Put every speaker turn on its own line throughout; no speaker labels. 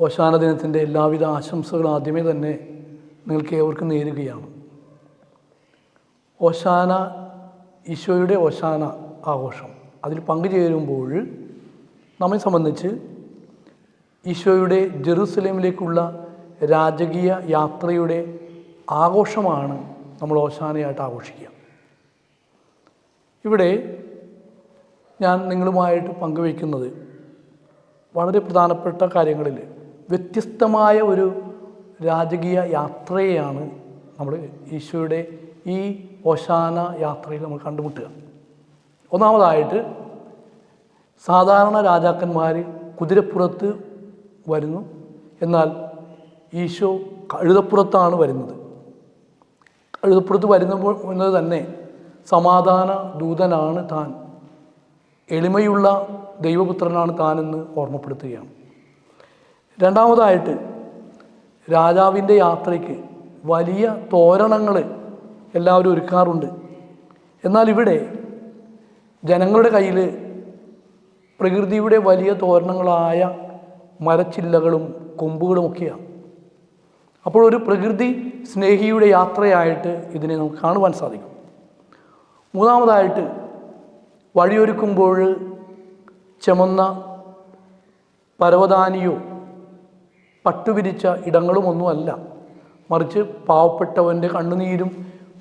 ഓശാന ദിനത്തിൻ്റെ എല്ലാവിധ ആശംസകളും ആദ്യമേ തന്നെ നിങ്ങൾക്ക് ഏവർക്കും നേരുകയാണ്. ഓശാന, ഈശോയുടെ ഓശാന ആഘോഷം, അതിൽ പങ്കുചേരുമ്പോൾ നമ്മെ സംബന്ധിച്ച് ഈശോയുടെ ജെറുസലേമിലേക്കുള്ള രാജകീയ യാത്രയുടെ ആഘോഷമാണ് നമ്മൾ ഓശാനയായിട്ട് ആഘോഷിക്കുക. ഇവിടെ ഞാൻ നിങ്ങളുമായിട്ട് പങ്കുവയ്ക്കുന്നത് വളരെ പ്രധാനപ്പെട്ട കാര്യങ്ങളിൽ വ്യത്യസ്തമായ ഒരു രാജകീയ യാത്രയെയാണ് നമ്മൾ ഈശോയുടെ ഈ ഓശാന യാത്രയിൽ നമ്മൾ കണ്ടുമുട്ടുക. ഒന്നാമതായിട്ട്, സാധാരണ രാജാക്കന്മാർ കുതിരപ്പുറത്ത് വരുന്നു, എന്നാൽ ഈശോ കഴുതപ്പുറത്താണ് വരുന്നത്. കഴുതപ്പുറത്ത് വരുന്നത് തന്നെ സമാധാന ദൂതനാണ് താൻ, എളിമയുള്ള ദൈവപുത്രനാണ് താനെന്ന് ഓർമ്മപ്പെടുത്തുകയാണ്. രണ്ടാമതായിട്ട്, രാജാവിൻ്റെ യാത്രയ്ക്ക് വലിയ തോരണങ്ങൾ എല്ലാവരും ഒരുക്കാറുണ്ട്. എന്നാൽ ഇവിടെ ജനങ്ങളുടെ കയ്യിൽ പ്രകൃതിയുടെ വലിയ തോരണങ്ങളായ മരച്ചില്ലകളും കൊമ്പുകളുമൊക്കെയാണ്. അപ്പോൾ ഒരു പ്രകൃതി സ്നേഹിയുടെ യാത്രയായിട്ട് ഇതിനെ നമുക്ക് കാണുവാൻ സാധിക്കും. മൂന്നാമതായിട്ട്, വഴിയൊരുക്കുമ്പോൾ ചുമന്ന പരവതാനിയോ പട്ടുവിരിച്ച ഇടങ്ങളുമൊന്നുമല്ല, മറിച്ച് പാവപ്പെട്ടവൻ്റെ കണ്ണുനീരും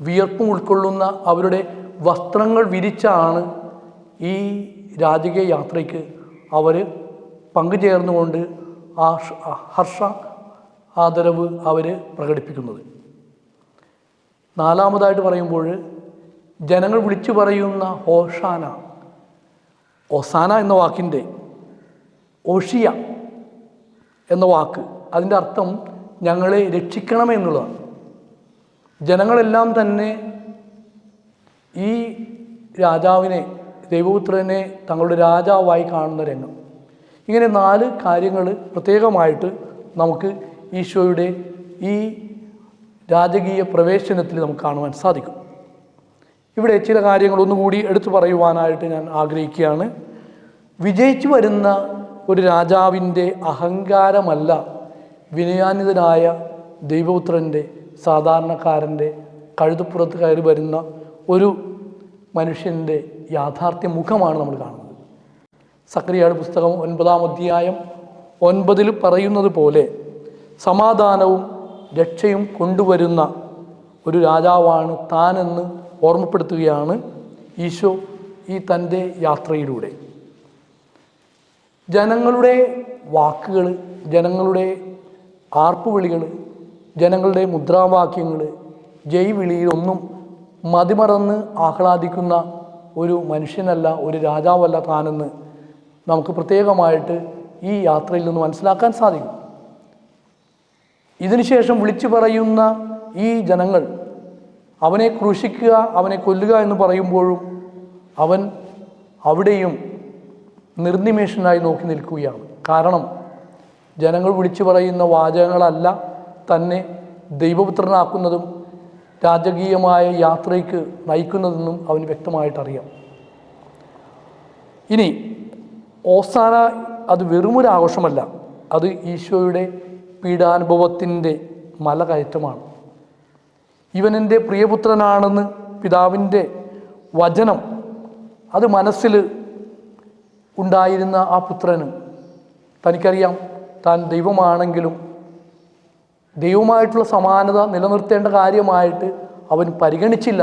വിയർപ്പും ഉൾക്കൊള്ളുന്ന അവരുടെ വസ്ത്രങ്ങൾ വിരിച്ചാണ് ഈ രാജകീയ യാത്രയ്ക്ക് അവർ പങ്കുചേർന്നുകൊണ്ട് ആ ഹർഷ ആദരവ് അവർ പ്രകടിപ്പിക്കുന്നത്. നാലാമതായിട്ട് പറയുമ്പോൾ, ജനങ്ങൾ വിളിച്ചു പറയുന്ന ഹോഷാന, ഒസാന എന്ന വാക്കിൻ്റെ ഓഷിയ എന്ന വാക്ക്, അതിൻ്റെ അർത്ഥം ഞങ്ങളെ രക്ഷിക്കണമെന്നുള്ളതാണ്. ജനങ്ങളെല്ലാം തന്നെ ഈ രാജാവിനെ, ദൈവപുത്രനെ തങ്ങളുടെ രാജാവായി കാണുന്ന രംഗം. ഇങ്ങനെ 4 കാര്യങ്ങൾ പ്രത്യേകമായിട്ട് നമുക്ക് ഈശോയുടെ ഈ രാജകീയ പ്രവേശനത്തിൽ നമുക്ക് കാണുവാൻ സാധിക്കും. ഇവിടെ ചില കാര്യങ്ങൾ ഒന്നുകൂടി എടുത്തു പറയുവാനായിട്ട് ഞാൻ ആഗ്രഹിക്കുകയാണ്. വിജയിച്ചു വരുന്ന ഒരു രാജാവിൻ്റെ അഹങ്കാരമല്ല വിനയാന്വിതനായ ദൈവപുത്രൻ്റെ, സാധാരണക്കാരൻ്റെ, കഴുതപ്പുറത്ത് കയറി വരുന്ന ഒരു മനുഷ്യൻ്റെ യാഥാർത്ഥ്യ മുഖമാണ് നമ്മൾ കാണുന്നത്. സക്കറിയായുടെ പുസ്തകം 9-ാം അധ്യായം 9 പറയുന്നത് പോലെ സമാധാനവും രക്ഷയും കൊണ്ടുവരുന്ന ഒരു രാജാവാണ് താനെന്ന് ഓർമ്മപ്പെടുത്തുകയാണ് ഈശോ ഈ തൻ്റെ യാത്രയിലൂടെ. ജനങ്ങളുടെ വാക്കുകൾ, ജനങ്ങളുടെ ആർപ്പുവിളികൾ, ജനങ്ങളുടെ മുദ്രാവാക്യങ്ങൾ, ജയ് വിളിയിലൊന്നും മതിമറന്ന് ആഹ്ലാദിക്കുന്ന ഒരു മനുഷ്യനല്ല, ഒരു രാജാവല്ല താനെന്ന് നമുക്ക് പ്രത്യേകമായിട്ട് ഈ യാത്രയിൽ നിന്ന് മനസ്സിലാക്കാൻ സാധിക്കും. ഇതിനുശേഷം വിളിച്ചു പറയുന്ന ഈ ജനങ്ങൾ അവനെ ക്രൂശിക്കുക, അവനെ കൊല്ലുക എന്ന് പറയുമ്പോഴും അവൻ അവിടെയും നിർനിമേഷനായി നോക്കി നിൽക്കുകയാണ്. കാരണം ജനങ്ങൾ വിളിച്ചു പറയുന്ന വാചകങ്ങളല്ല തന്നെ ദൈവപുത്രനാക്കുന്നതും രാജകീയമായ യാത്രയ്ക്ക് നയിക്കുന്നതെന്നും അവന് വ്യക്തമായിട്ടറിയാം. ഇനി ഓസാന അത് വെറുമൊരു ആഘോഷമല്ല, അത് ഈശോയുടെ പീഡാനുഭവത്തിൻ്റെ മലകയറ്റമാണ്. ഇവൻ എൻ്റെ പ്രിയപുത്രനാണെന്ന് പിതാവിൻ്റെ വചനം അത് മനസ്സിൽ ഉണ്ടായിരുന്ന ആ പുത്രന് തനിക്കറിയാം താൻ ദൈവമാണെങ്കിലും ദൈവമായിട്ടുള്ള സമാനത നിലനിർത്തേണ്ട കാര്യമായിട്ട് അവൻ പരിഗണിച്ചില്ല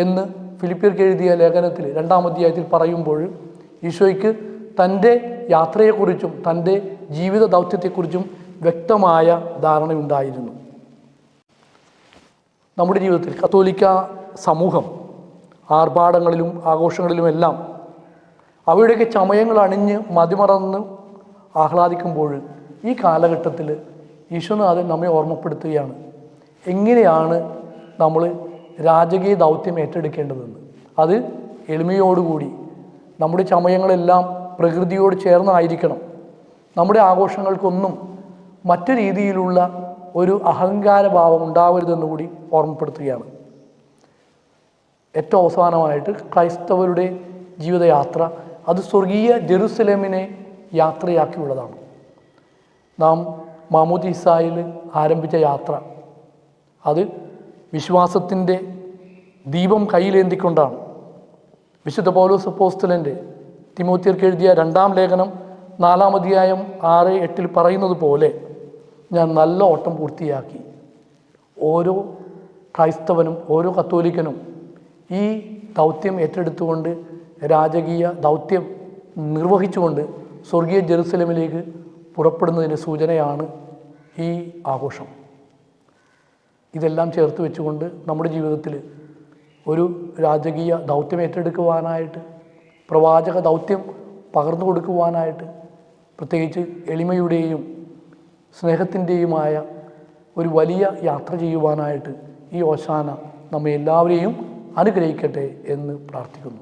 എന്ന് ഫിലിപ്പിയർക്ക് എഴുതിയ ലേഖനത്തിൽ 2-ാം അധ്യായത്തിൽ പറയുമ്പോൾ ഈശോയ്ക്ക് തൻ്റെ യാത്രയെക്കുറിച്ചും തൻ്റെ ജീവിത ദൗത്യത്തെക്കുറിച്ചും വ്യക്തമായ ധാരണയുണ്ടായിരുന്നു. നമ്മുടെ ജീവിതത്തിൽ കത്തോലിക്ക സമൂഹം ആർഭാടങ്ങളിലും ആഘോഷങ്ങളിലുമെല്ലാം അവയുടെയൊക്കെ ചമയങ്ങൾ അണിഞ്ഞ് മതിമറന്ന് ആഹ്ലാദിക്കുമ്പോൾ ഈ കാലഘട്ടത്തിൽ ഈശോനാഥൻ നമ്മെ ഓർമ്മപ്പെടുത്തുകയാണ് എങ്ങനെയാണ് നമ്മൾ രാജകീയ ദൗത്യം ഏറ്റെടുക്കേണ്ടതെന്ന്. അത് എളിമയോടുകൂടി, നമ്മുടെ ചമയങ്ങളെല്ലാം പ്രകൃതിയോട് ചേർന്നായിരിക്കണം. നമ്മുടെ ആഘോഷങ്ങൾക്കൊന്നും മറ്റു രീതിയിലുള്ള ഒരു അഹങ്കാരഭാവം ഉണ്ടാവരുതെന്നുകൂടി ഓർമ്മപ്പെടുത്തുകയാണ്. ഏറ്റവും അവസാനമായിട്ട് ക്രൈസ്തവരുടെ ജീവിതയാത്ര അത് സ്വർഗീയ ജെറുസലേമിനെ യാത്രയാക്കിയുള്ളതാണ്. നാം മാമോദീസായിൽ ആരംഭിച്ച യാത്ര അത് വിശ്വാസത്തിൻ്റെ ദീപം കയ്യിലേന്തിക്കൊണ്ടാണ്. വിശുദ്ധ പൗലോസ് അപ്പോസ്തലൻ്റെ തിമോത്തിയർക്ക് എഴുതിയ 2-ാം ലേഖനം 4-ാം അധ്യായം 6-8 പറയുന്നത് പോലെ ഞാൻ നല്ല ഓട്ടം പൂർത്തിയാക്കി. ഓരോ ക്രൈസ്തവനും ഓരോ കത്തോലിക്കനും ഈ ദൗത്യം ഏറ്റെടുത്തുകൊണ്ട് രാജകീയ ദൗത്യം നിർവഹിച്ചുകൊണ്ട് സ്വർഗീയ ജെറുസലേമിലേക്ക് പുറപ്പെടുന്നതിൻ്റെ സൂചനയാണ് ഈ ആഘോഷം. ഇതെല്ലാം ചേർത്ത് വെച്ചുകൊണ്ട് നമ്മുടെ ജീവിതത്തിൽ ഒരു രാജകീയ ദൗത്യം ഏറ്റെടുക്കുവാനായിട്ട്, പ്രവാചക ദൗത്യം പകർന്നു കൊടുക്കുവാനായിട്ട്, പ്രത്യേകിച്ച് എളിമയുടെയും സ്നേഹത്തിൻ്റെയുമായ ഒരു വലിയ യാത്ര ചെയ്യുവാനായിട്ട് ഈ ഓശാന നമ്മെ എല്ലാവരെയും അനുഗ്രഹിക്കട്ടെ എന്ന് പ്രാർത്ഥിക്കുന്നു.